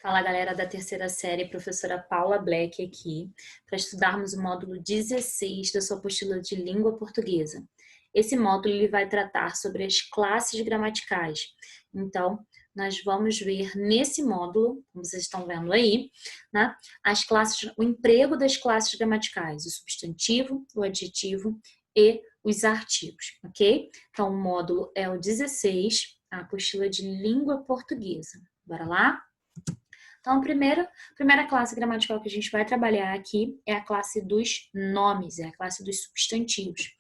Fala galera da terceira série, professora Paula Black aqui, para estudarmos o módulo 16 da sua apostila de língua portuguesa. Esse módulo ele vai tratar sobre as classes gramaticais. Então, nós vamos ver nesse módulo, como vocês estão vendo aí, né, as classes, o emprego das classes gramaticais, o substantivo, o adjetivo e os artigos, ok? Então, o módulo é o 16, a apostila de língua portuguesa. Bora lá? Então, a primeira classe gramatical que a gente vai trabalhar aqui é a classe dos nomes, é a classe dos substantivos.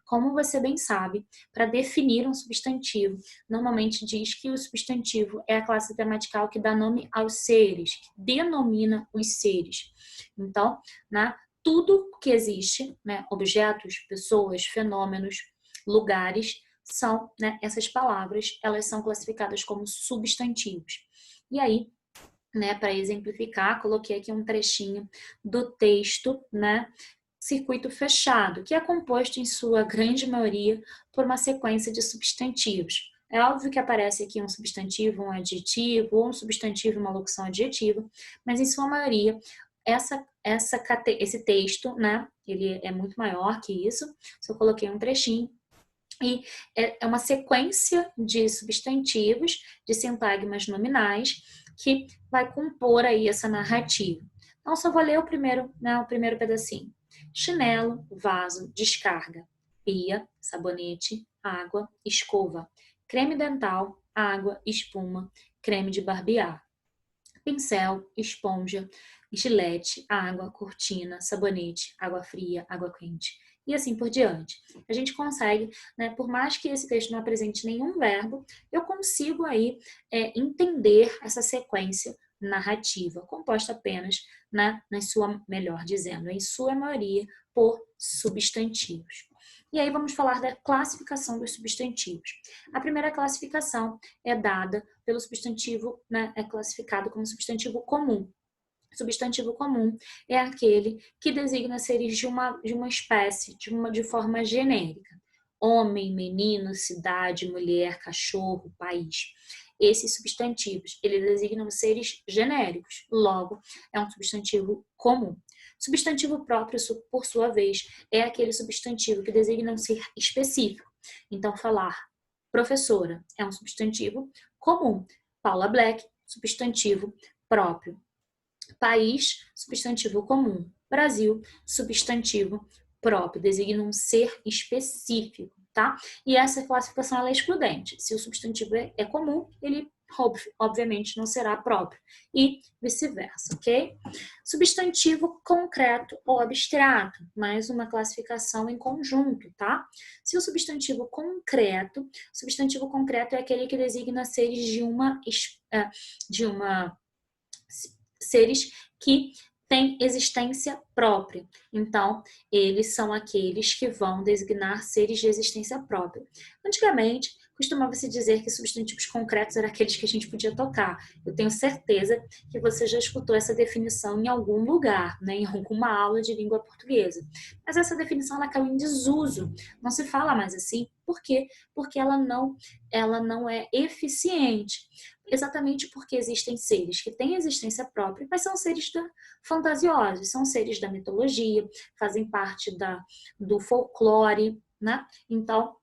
Como você bem sabe, para definir um substantivo, normalmente diz que o substantivo é a classe gramatical que dá nome aos seres, que denomina os seres. Então, né, tudo que existe, né, objetos, pessoas, fenômenos, lugares, são, né, essas palavras, elas são classificadas como substantivos. E aí, né, para exemplificar, coloquei aqui um trechinho do texto, né, circuito fechado, que é composto em sua grande maioria por uma sequência de substantivos. É óbvio que aparece aqui um substantivo, um adjetivo, ou um substantivo e uma locução adjetiva, mas em sua maioria esse texto, né, ele é muito maior que isso, só coloquei um trechinho, e é uma sequência de substantivos, de sintagmas nominais, que vai compor aí essa narrativa. Então, só vou ler o primeiro, né, o primeiro pedacinho. Chinelo, vaso, descarga, pia, sabonete, água, escova, creme dental, água, espuma, creme de barbear, pincel, esponja, gilete, água, cortina, sabonete, água fria, água quente e assim por diante. A gente consegue, né, por mais que esse texto não apresente nenhum verbo, eu consigo aí entender essa sequência narrativa, composta apenas, né, melhor dizendo, em sua maioria, por substantivos. E aí vamos falar da classificação dos substantivos. A primeira classificação é dada pelo substantivo, né, é classificado como substantivo comum. Substantivo comum é aquele que designa seres de uma espécie, de forma genérica. Homem, menino, cidade, mulher, cachorro, país. Esses substantivos, eles designam seres genéricos, logo, é um substantivo comum. Substantivo próprio, por sua vez, é aquele substantivo que designa um ser específico. Então, falar professora é um substantivo comum. Paula Black, substantivo próprio. País, substantivo comum. Brasil, substantivo próprio, designa um ser específico, tá? E essa classificação ela é excludente. Se o substantivo é comum, ele obviamente não será próprio e vice-versa, ok? Substantivo concreto ou abstrato, mais uma classificação em conjunto, tá? Se o substantivo concreto é aquele que designa seres seres que têm existência própria. Então, eles são aqueles que vão designar seres de existência própria. Antigamente, costumava-se dizer que substantivos concretos eram aqueles que a gente podia tocar. Eu tenho certeza que você já escutou essa definição em algum lugar, né, em alguma aula de língua portuguesa. Mas essa definição ela caiu em desuso. Não se fala mais assim. Por quê? Porque ela não é eficiente. Exatamente porque existem seres que têm existência própria, mas são seres fantasiosos, são seres da mitologia, fazem parte do folclore, né? Então,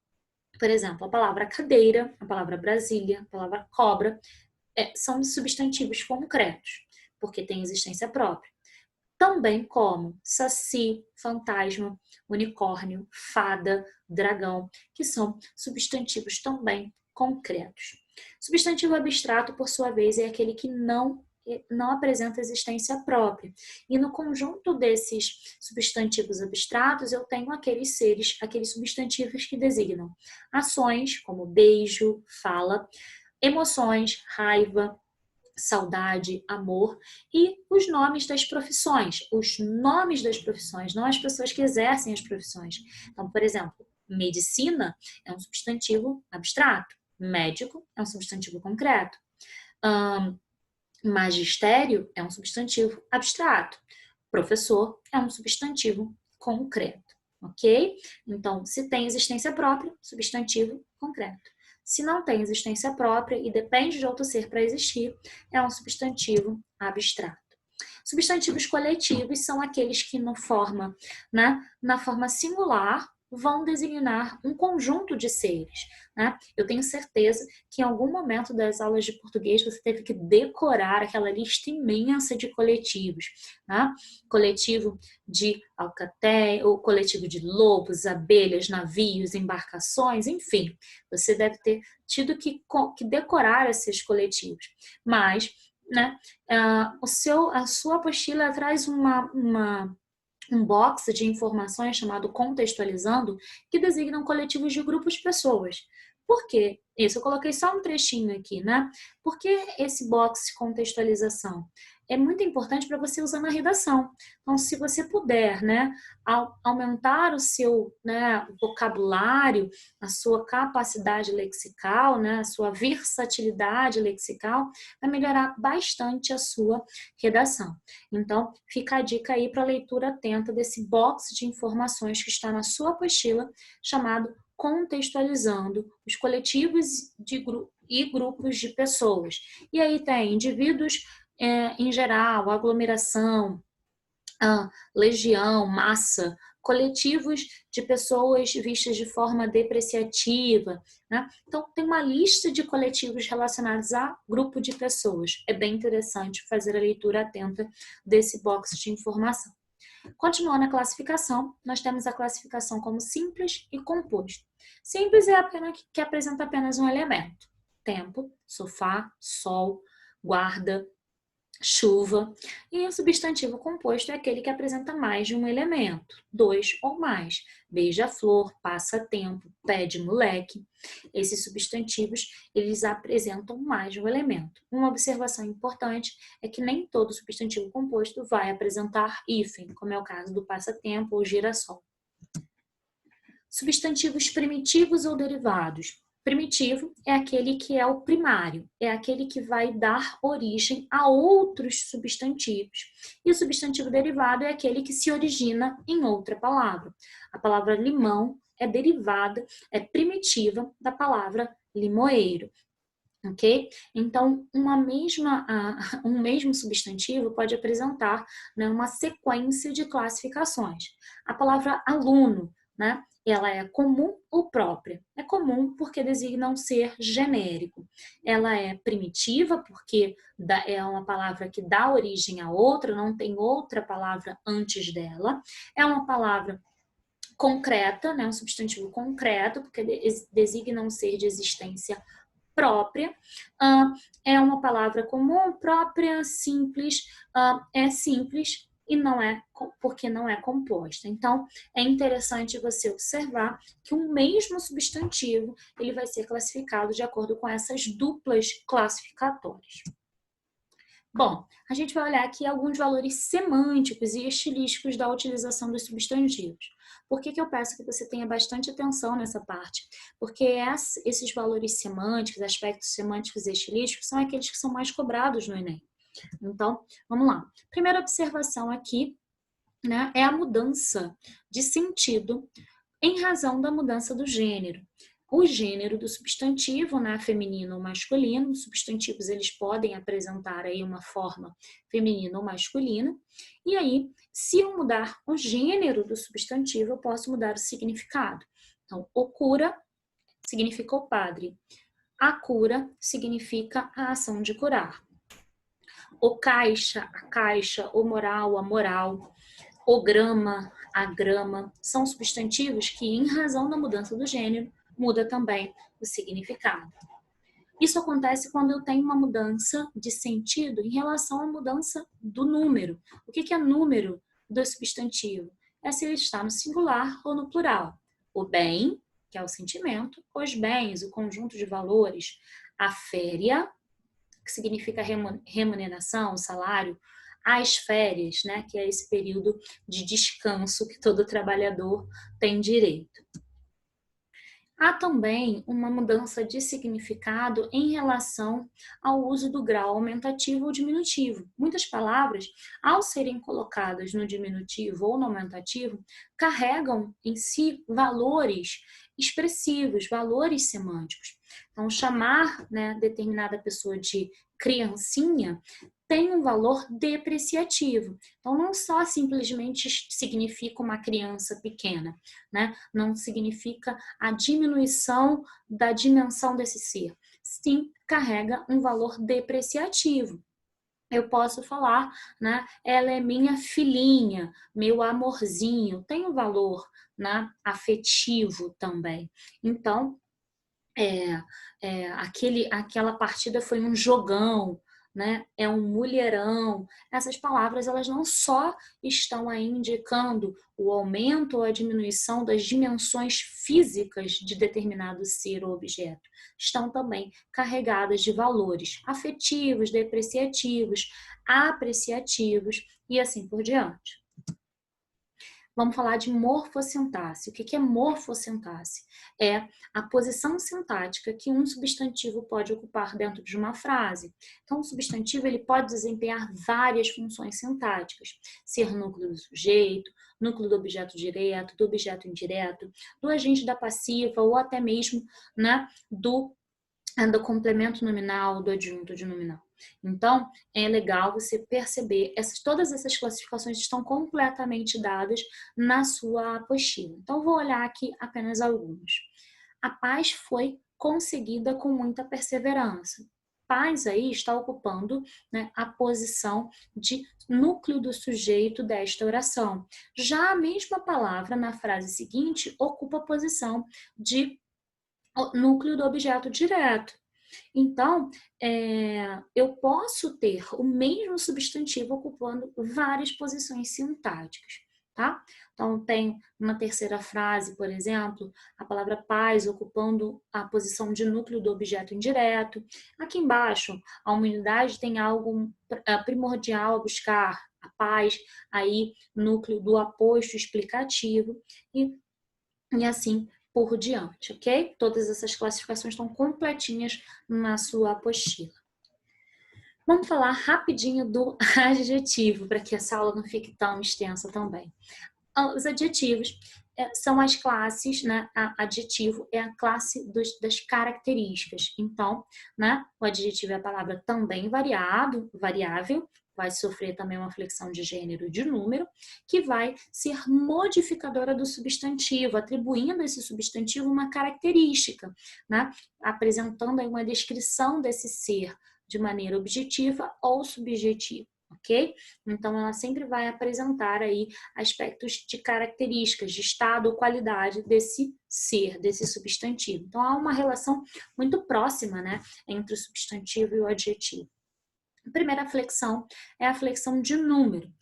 por exemplo, a palavra cadeira, a palavra Brasília, a palavra cobra, são substantivos concretos, porque têm existência própria. Também como saci, fantasma, unicórnio, fada, dragão, que são substantivos também concretos. Substantivo abstrato, por sua vez, é aquele que não apresenta existência própria. E no conjunto desses substantivos abstratos, eu tenho aqueles substantivos que designam ações, como beijo, fala, emoções, raiva, saudade, amor e os nomes das profissões. Os nomes das profissões, não as pessoas que exercem as profissões. Então, por exemplo, medicina é um substantivo abstrato. Médico é um substantivo concreto. Magistério é um substantivo abstrato. Professor é um substantivo concreto. Ok? Então, se tem existência própria, substantivo concreto. Se não tem existência própria e depende de outro ser para existir, é um substantivo abstrato. Substantivos coletivos são aqueles que na forma singular, vão designar um conjunto de seres. Né? Eu tenho certeza que em algum momento das aulas de português você teve que decorar aquela lista imensa de coletivos. Né? Coletivo de alcatéia, ou coletivo de lobos, abelhas, navios, embarcações, enfim. Você deve ter tido que decorar esses coletivos. Mas, né, a sua apostila traz um box de informações chamado Contextualizando, que designam coletivos de grupos de pessoas. Por quê? Isso, eu coloquei só um trechinho aqui, né? Por que esse box de contextualização? É muito importante para você usar na redação. Então, se você puder, né, aumentar o seu, né, vocabulário, a sua capacidade lexical, né, a sua versatilidade lexical, vai melhorar bastante a sua redação. Então, fica a dica aí para a leitura atenta desse box de informações que está na sua apostila, chamado Contextualizando os coletivos e grupos de pessoas. E aí tem indivíduos em geral, aglomeração, legião, massa, coletivos de pessoas vistas de forma depreciativa. Né? Então, tem uma lista de coletivos relacionados a grupo de pessoas. É bem interessante fazer a leitura atenta desse box de informação. Continuando a classificação, nós temos a classificação como simples e composto. Simples é apenas que apresenta apenas um elemento. Tempo, sofá, sol, guarda, chuva. E o substantivo composto é aquele que apresenta mais de um elemento, 2 ou mais. Beija-flor, passatempo, pé de moleque. Esses substantivos, eles apresentam mais de um elemento. Uma observação importante é que nem todo substantivo composto vai apresentar hífen, como é o caso do passatempo ou girassol. Substantivos primitivos ou derivados. Primitivo é aquele que é o primário, é aquele que vai dar origem a outros substantivos. E o substantivo derivado é aquele que se origina em outra palavra. A palavra limão é derivada, é primitiva da palavra limoeiro. Ok? Então, um mesmo substantivo pode apresentar, né, uma sequência de classificações. A palavra aluno, né, ela é comum ou própria? É comum porque designa um ser genérico. Ela é primitiva porque é uma palavra que dá origem a outra, não tem outra palavra antes dela. É uma palavra concreta, né, um substantivo concreto, porque designa um ser de existência própria. É uma palavra comum, própria, simples, é simples e não é porque não é composta. Então, é interessante você observar que um mesmo substantivo ele vai ser classificado de acordo com essas duplas classificatórias. Bom, a gente vai olhar aqui alguns valores semânticos e estilísticos da utilização dos substantivos. Por que eu peço que você tenha bastante atenção nessa parte? Porque esses valores semânticos, aspectos semânticos e estilísticos, são aqueles que são mais cobrados no Enem. Então, vamos lá. Primeira observação aqui, né, é a mudança de sentido em razão da mudança do gênero. O gênero do substantivo, né, feminino ou masculino, os substantivos eles podem apresentar aí uma forma feminina ou masculina, e aí, se eu mudar o gênero do substantivo, eu posso mudar o significado. Então, o cura significa o padre, a cura significa a ação de curar. O caixa, a caixa, o moral, a moral, o grama, a grama, são substantivos que, em razão da mudança do gênero, muda também o significado. Isso acontece quando eu tenho uma mudança de sentido em relação à mudança do número. O que é número do substantivo? É se ele está no singular ou no plural. O bem, que é o sentimento, os bens, o conjunto de valores, a féria, que significa remuneração, salário, as férias, né, que é esse período de descanso que todo trabalhador tem direito. Há também uma mudança de significado em relação ao uso do grau aumentativo ou diminutivo. Muitas palavras, ao serem colocadas no diminutivo ou no aumentativo, carregam em si valores expressivos, valores semânticos. Então, chamar, né, determinada pessoa de criancinha tem um valor depreciativo. Então, não só simplesmente significa uma criança pequena, né? Não significa a diminuição da dimensão desse ser. Sim, carrega um valor depreciativo. Eu posso falar, né? Ela é minha filhinha, meu amorzinho, tem um valor, né, afetivo também. Então, aquela partida foi um jogão, né? É um mulherão. Essas palavras, elas não só estão aí indicando o aumento ou a diminuição das dimensões físicas de determinado ser ou objeto, estão também carregadas de valores afetivos, depreciativos, apreciativos e assim por diante. Vamos falar de morfossintaxe. O que é morfossintaxe? É a posição sintática que um substantivo pode ocupar dentro de uma frase. Então, o substantivo ele pode desempenhar várias funções sintáticas, ser núcleo do sujeito, núcleo do objeto direto, do objeto indireto, do agente da passiva ou até mesmo, né, do complemento nominal, do adjunto de nominal. Então, é legal você perceber, todas essas classificações estão completamente dadas na sua apostila. Então, vou olhar aqui apenas alguns. A paz foi conseguida com muita perseverança. Paz aí está ocupando, né, a posição de núcleo do sujeito desta oração. Já a mesma palavra na frase seguinte ocupa a posição de núcleo do objeto direto. Então, eu posso ter o mesmo substantivo ocupando várias posições sintáticas, tá? Então, tem uma terceira frase, por exemplo, a palavra paz ocupando a posição de núcleo do objeto indireto. Aqui embaixo, a humanidade tem algo primordial a buscar, a paz, aí núcleo do aposto explicativo e assim por diante, ok? Todas essas classificações estão completinhas na sua apostila. Vamos falar rapidinho do adjetivo, para que essa aula não fique tão extensa também. Os adjetivos são as classes, né? Adjetivo é a classe das características. Então, né? O adjetivo é a palavra também variável, vai sofrer também uma flexão de gênero e de número, que vai ser modificadora do substantivo, atribuindo a esse substantivo uma característica, né? Apresentando aí uma descrição desse ser de maneira objetiva ou subjetiva. Ok? Então, ela sempre vai apresentar aí aspectos de características, de estado ou qualidade desse ser, desse substantivo. Então, há uma relação muito próxima, né, entre o substantivo e o adjetivo. A primeira flexão é a flexão de número.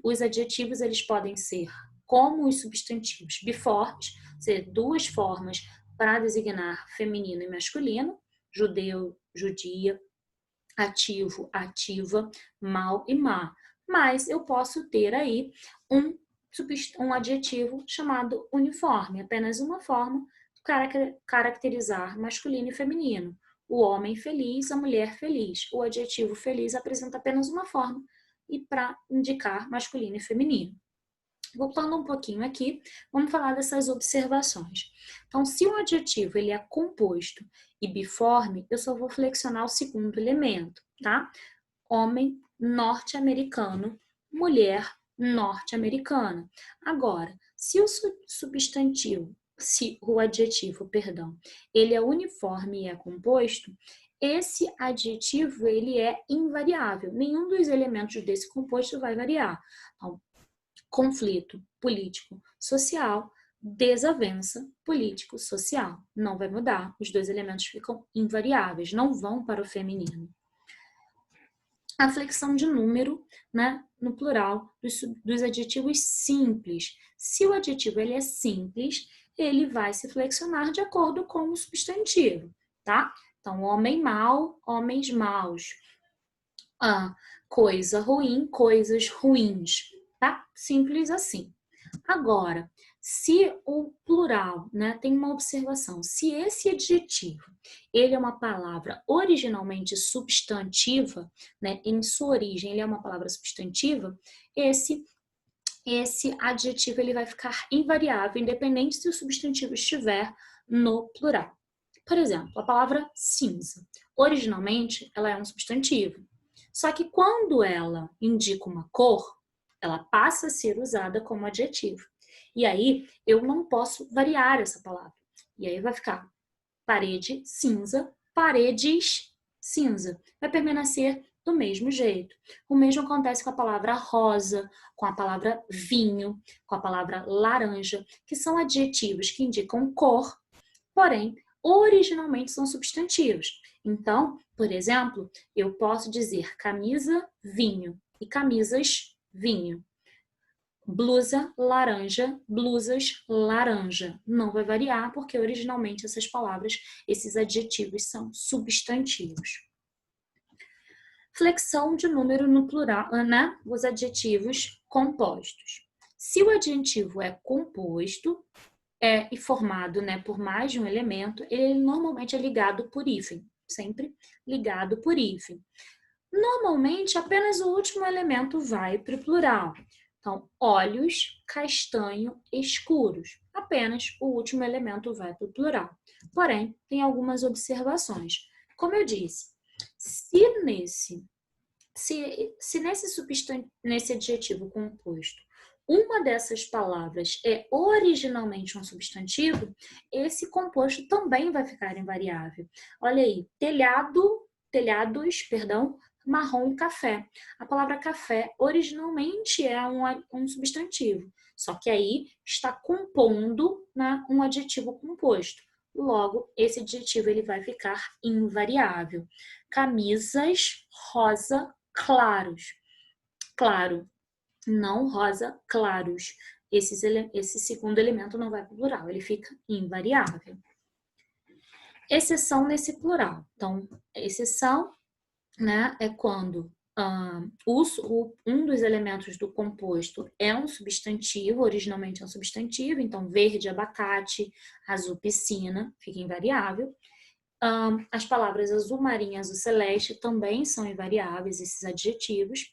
Os adjetivos, eles podem ser como os substantivos biformes, ou seja, duas formas para designar feminino e masculino, judeu, judia, ativo, ativa, mal e má. Mas eu posso ter aí um adjetivo chamado uniforme, apenas uma forma de caracterizar masculino e feminino. O homem feliz, a mulher feliz. O adjetivo feliz apresenta apenas uma forma e para indicar masculino e feminino. Voltando um pouquinho aqui, vamos falar dessas observações. Então, se o adjetivo ele é composto e biforme, eu só vou flexionar o segundo elemento, tá? Homem norte-americano, mulher norte-americana. Agora, se o adjetivo, perdão, ele é uniforme e é composto, esse adjetivo ele é invariável. Nenhum dos elementos desse composto vai variar. Então, conflito político-social, desavença político-social. Não vai mudar, os dois elementos ficam invariáveis, não vão para o feminino. A flexão de número, né, no plural, dos adjetivos simples. Se o adjetivo ele é simples, ele vai se flexionar de acordo com o substantivo, tá? Então, homem mau, homens maus. Coisa ruim, coisas ruins, tá? Simples assim. Agora, se o plural, né, tem uma observação, se esse adjetivo, ele é uma palavra originalmente substantiva, né, em sua origem ele é uma palavra substantiva, esse adjetivo ele vai ficar invariável, independente se o substantivo estiver no plural. Por exemplo, a palavra cinza. Originalmente, ela é um substantivo. Só que quando ela indica uma cor, ela passa a ser usada como adjetivo. E aí, eu não posso variar essa palavra. E aí vai ficar parede cinza, paredes cinza. Vai permanecer do mesmo jeito. O mesmo acontece com a palavra rosa, com a palavra vinho, com a palavra laranja, que são adjetivos que indicam cor, porém, originalmente são substantivos. Então, por exemplo, eu posso dizer camisa, vinho e camisas, vinho. Blusa, laranja, blusas, laranja. Não vai variar porque originalmente essas palavras, esses adjetivos são substantivos. Flexão de número no plural, né? Os adjetivos compostos. Se o adjetivo é composto e formado, né, por mais de um elemento, ele normalmente é ligado por hífen, sempre ligado por hífen. Normalmente, apenas o último elemento vai para o plural. Então, olhos, castanho, escuros. Apenas o último elemento vai para o plural. Porém, tem algumas observações. Como eu disse, se nesse adjetivo composto uma dessas palavras é originalmente um substantivo, esse composto também vai ficar invariável. Olha aí, telhados, marrom, café. A palavra café originalmente é um substantivo, só que aí está compondo, né, um adjetivo composto. Logo, esse adjetivo ele vai ficar invariável. Camisas rosa claros. Claro, não rosa claros. Esse segundo elemento não vai para o plural, ele fica invariável. Exceção nesse plural. Então, exceção, né, é quando um dos elementos do composto é um substantivo, originalmente é um substantivo, então verde, abacate, azul, piscina, fica invariável. As palavras azul marinho e azul celeste também são invariáveis, esses adjetivos.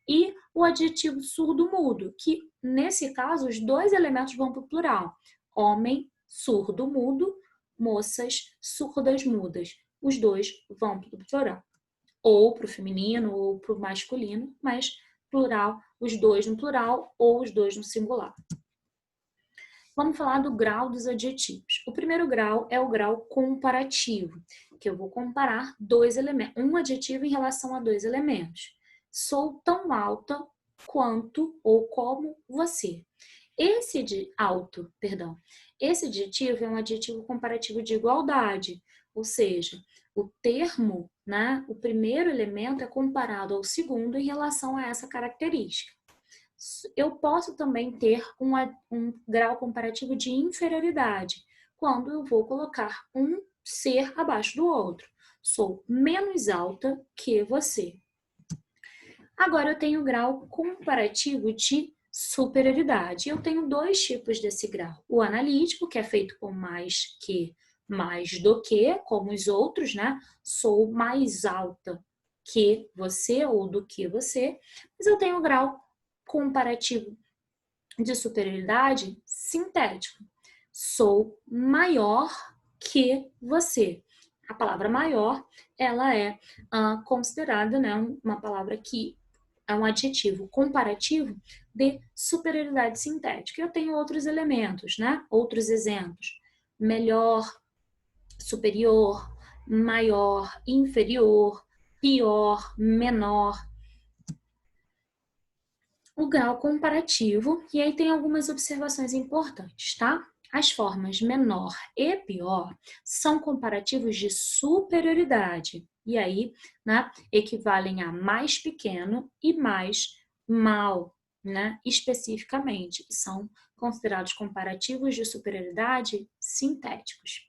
E o adjetivo surdo-mudo, que nesse caso os dois elementos vão para o plural. Homem, surdo-mudo, moças, surdas-mudas. Os dois vão para o plural. Ou para o feminino ou para o masculino, mas plural, os dois no plural ou os dois no singular. Vamos falar do grau dos adjetivos. O primeiro grau é o grau comparativo, que eu vou comparar dois elementos, um adjetivo em relação a dois elementos. Sou tão alta quanto ou como você. Esse adjetivo é um adjetivo comparativo de igualdade, ou seja, o termo, né, o primeiro elemento é comparado ao segundo em relação a essa característica. Eu posso também ter um grau comparativo de inferioridade, quando eu vou colocar um ser abaixo do outro. Sou menos alta que você. Agora eu tenho o grau comparativo de superioridade. Eu tenho dois tipos desse grau. O analítico, que é feito com mais que, mais do que, como os outros, né? Sou mais alta que você ou do que você. Mas eu tenho o grau comparativo de superioridade sintético. Sou maior que você. A palavra maior, ela é considerada, né, uma palavra que é um adjetivo comparativo de superioridade sintética. Eu tenho outros elementos, né? Outros exemplos. Melhor, superior, maior, inferior, pior, menor. O grau comparativo, e aí tem algumas observações importantes, tá? As formas menor e pior são comparativos de superioridade, e aí, né, equivalem a mais pequeno e mais mal, né, especificamente, que são considerados comparativos de superioridade sintéticos.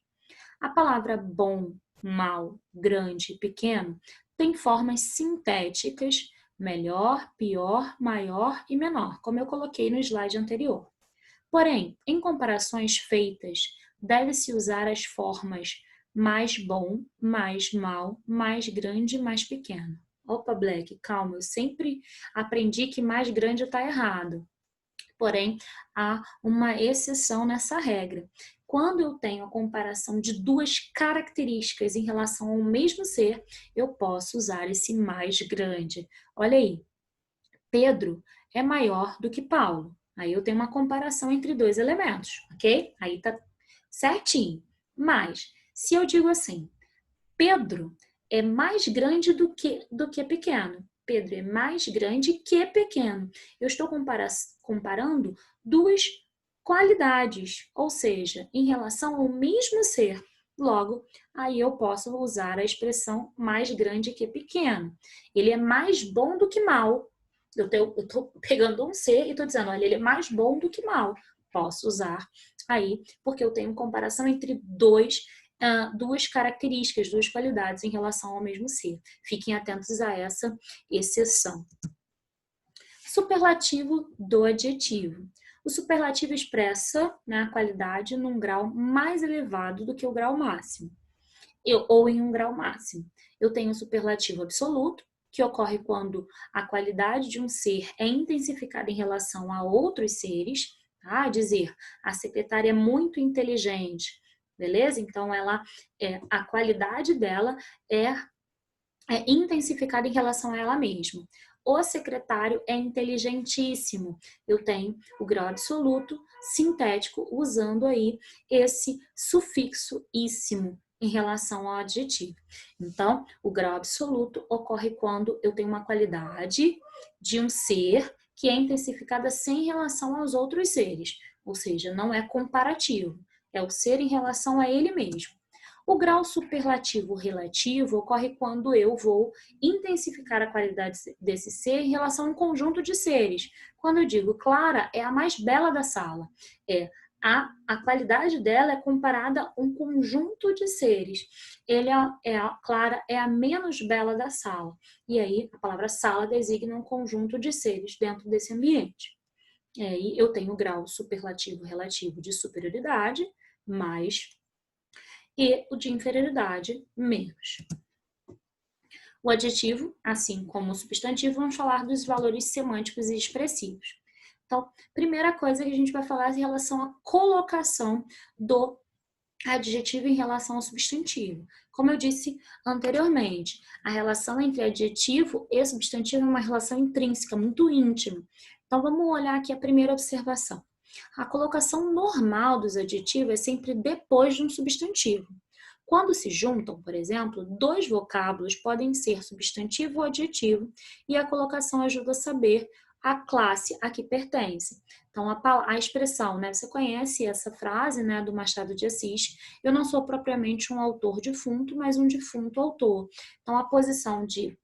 A palavra bom, mal, grande e pequeno tem formas sintéticas melhor, pior, maior e menor, como eu coloquei no slide anterior. Porém, em comparações feitas, deve-se usar as formas mais bom, mais mal, mais grande e mais pequeno. Opa, Black, calma, eu sempre aprendi que mais grande está errado. Porém, há uma exceção nessa regra. Quando eu tenho a comparação de duas características em relação ao mesmo ser, eu posso usar esse mais grande. Olha aí, Pedro é maior do que Paulo. Aí eu tenho uma comparação entre dois elementos, ok? Aí tá certinho. Mas, se eu digo assim, Pedro é mais grande do que pequeno. Pedro é mais grande que pequeno. Eu estou comparando duas qualidades, ou seja, em relação ao mesmo ser. Logo, aí eu posso usar a expressão mais grande que pequeno. Ele é mais bom do que mal. Eu estou pegando um ser e estou dizendo, olha, ele é mais bom do que mal. Posso usar aí, porque eu tenho comparação entre duas características, duas qualidades em relação ao mesmo ser. Fiquem atentos a essa exceção. Superlativo do adjetivo. O superlativo expressa, né, a qualidade num grau mais elevado do que o grau máximo, ou em um grau máximo. Eu tenho o superlativo absoluto, que ocorre quando a qualidade de um ser é intensificada em relação a outros seres, tá? Dizer, a secretária é muito inteligente, beleza? Então, a qualidade dela é intensificada em relação a ela mesma. O secretário é inteligentíssimo. Eu tenho o grau absoluto sintético usando aí esse sufixo íssimo em relação ao adjetivo. Então, o grau absoluto ocorre quando eu tenho uma qualidade de um ser que é intensificada sem relação aos outros seres, ou seja, não é comparativo, é o ser em relação a ele mesmo. O grau superlativo relativo ocorre quando eu vou intensificar a qualidade desse ser em relação a um conjunto de seres. Quando eu digo Clara é a mais bela da sala, a qualidade dela é comparada a um conjunto de seres. Clara é a menos bela da sala. E aí a palavra sala designa um conjunto de seres dentro desse ambiente. E aí eu tenho o grau superlativo relativo de superioridade, mais e o de inferioridade, menos. O adjetivo, assim como o substantivo, vamos falar dos valores semânticos e expressivos. Então, primeira coisa que a gente vai falar é em relação à colocação do adjetivo em relação ao substantivo. Como eu disse anteriormente, a relação entre adjetivo e substantivo é uma relação intrínseca, muito íntima. Então, vamos olhar aqui a primeira observação. A colocação normal dos adjetivos é sempre depois de um substantivo. Quando se juntam, por exemplo, dois vocábulos podem ser substantivo ou adjetivo, e a colocação ajuda a saber a classe a que pertence. Então, a expressão, né? Você conhece essa frase, né, do Machado de Assis, eu não sou propriamente um autor defunto, mas um defunto autor. Então, a posição de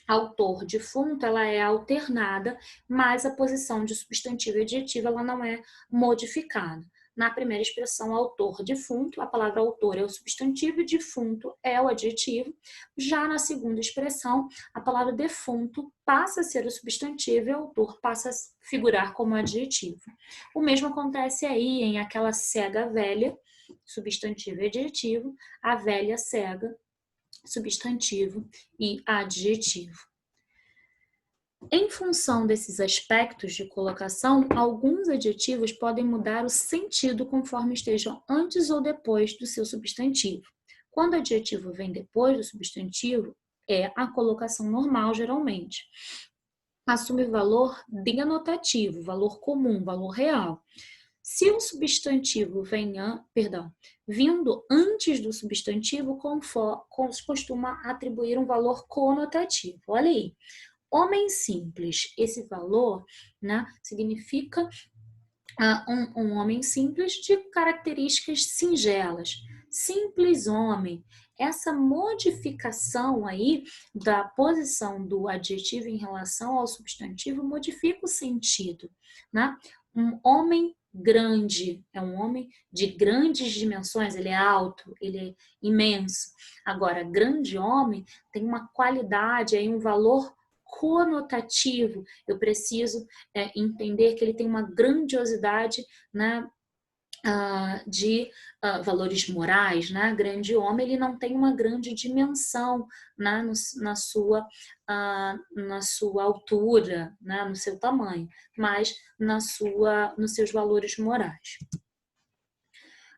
autor defunto, ela é alternada, mas a posição de substantivo e adjetivo, ela não é modificada. Na primeira expressão, autor defunto, a palavra autor é o substantivo e defunto é o adjetivo. Já na segunda expressão, a palavra defunto passa a ser o substantivo e autor passa a figurar como adjetivo. O mesmo acontece aí em aquela cega velha, substantivo e adjetivo, a velha cega, substantivo e adjetivo. Em função desses aspectos de colocação, alguns adjetivos podem mudar o sentido conforme estejam antes ou depois do seu substantivo. Quando o adjetivo vem depois do substantivo, é a colocação normal, geralmente. Assume valor denotativo, valor comum, valor real. Se o substantivo vindo antes do substantivo, costuma atribuir um valor conotativo. Olha aí. Homem simples, esse valor, né, significa um homem simples de características singelas. Simples homem. Essa modificação aí da posição do adjetivo em relação ao substantivo modifica o sentido, né? Um homem grande é um homem de grandes dimensões, ele é alto, ele é imenso. Agora, grande homem tem uma qualidade, aí um valor conotativo. Eu preciso entender que ele tem uma grandiosidade, né, de valores morais, né? Grande homem, ele não tem uma grande dimensão, né, na sua altura, né, no seu tamanho, mas nos seus valores morais.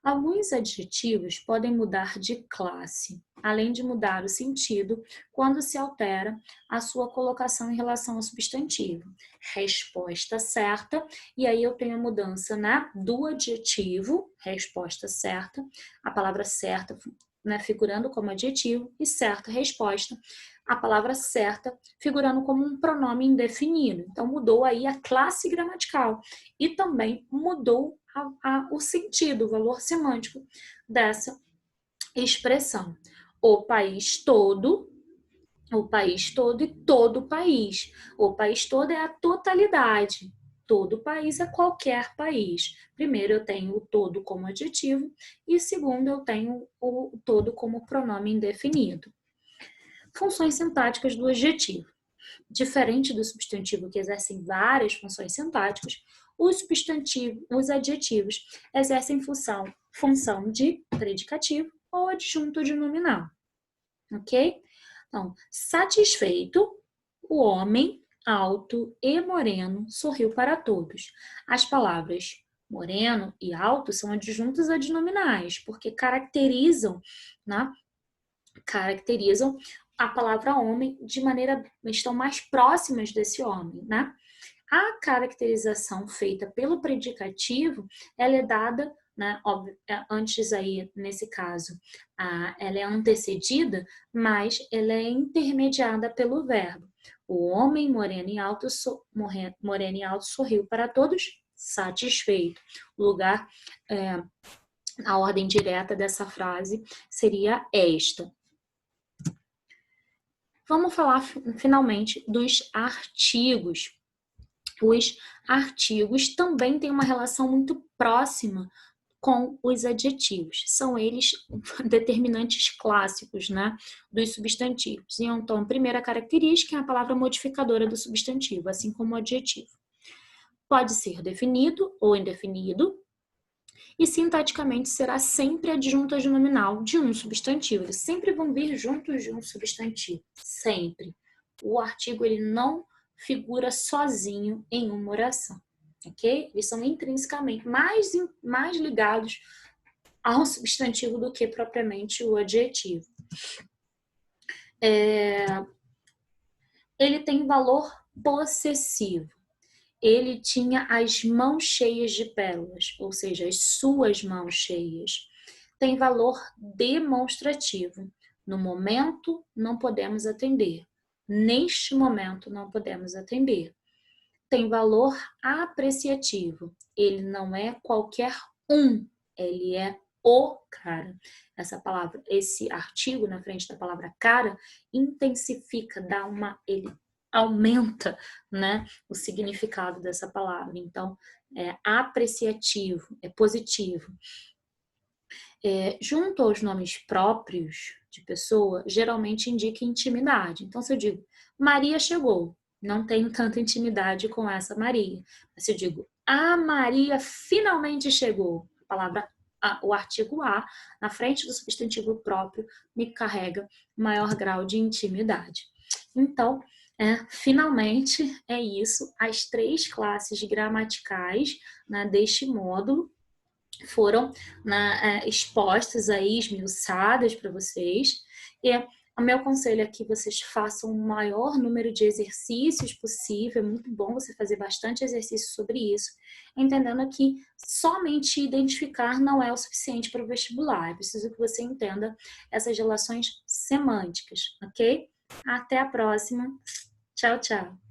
Alguns adjetivos podem mudar de classe, além de mudar o sentido quando se altera a sua colocação em relação ao substantivo. Resposta certa, e aí eu tenho a mudança, né, do adjetivo, resposta certa, a palavra certa, né, figurando como adjetivo, e certa resposta, a palavra certa figurando como um pronome indefinido. Então mudou aí a classe gramatical e também mudou o sentido, o valor semântico dessa expressão. O país todo e todo o país. O país todo é a totalidade. Todo país é qualquer país. Primeiro eu tenho o todo como adjetivo e segundo eu tenho o todo como pronome indefinido. Funções sintáticas do adjetivo. Diferente do substantivo que exercem várias funções sintáticas, os adjetivos exercem função de predicativo ou adjunto de nominal. Ok? Então, satisfeito, o homem alto e moreno sorriu para todos. As palavras moreno e alto são adjuntos adnominais, porque caracterizam, né? Caracterizam a palavra homem de maneira, estão mais próximas desse homem, né? A caracterização feita pelo predicativo, ela é dada, né, óbvio, antes aí, nesse caso, ela é antecedida, mas ela é intermediada pelo verbo. O homem moreno e alto sorriu para todos, satisfeito. O lugar, a ordem direta dessa frase seria esta. Vamos falar finalmente dos artigos. Os artigos também têm uma relação muito próxima com os adjetivos. São eles determinantes clássicos, né, dos substantivos. E então, a primeira característica é a palavra modificadora do substantivo, assim como o adjetivo. Pode ser definido ou indefinido, e sintaticamente será sempre adjunto adnominal de um substantivo. Eles sempre vão vir juntos de um substantivo, sempre. O artigo ele não figura sozinho em uma oração, ok? Eles são intrinsecamente mais ligados ao substantivo do que propriamente o adjetivo. Ele tem valor possessivo. Ele tinha as mãos cheias de pérolas, ou seja, as suas mãos cheias. Tem valor demonstrativo. No momento, não podemos atender. Neste momento, não podemos atender. Tem valor apreciativo. Ele não é qualquer um, ele é o cara. Essa palavra, esse artigo na frente da palavra cara, intensifica, ele aumenta, né, o significado dessa palavra. Então, é apreciativo, é positivo. Junto aos nomes próprios de pessoa, geralmente indica intimidade. Então, se eu digo, Maria chegou, não tenho tanta intimidade com essa Maria. Mas se eu digo, a Maria finalmente chegou, a palavra o artigo a, na frente do substantivo próprio, me carrega maior grau de intimidade. Então, finalmente, é isso. As 3 classes gramaticais, né, deste módulo foram, né, expostas aí, esmiuçadas para vocês. E o meu conselho é que vocês façam o maior número de exercícios possível. É muito bom você fazer bastante exercício sobre isso, entendendo que somente identificar não é o suficiente para o vestibular. É preciso que você entenda essas relações semânticas, ok? Até a próxima. Tchau, tchau.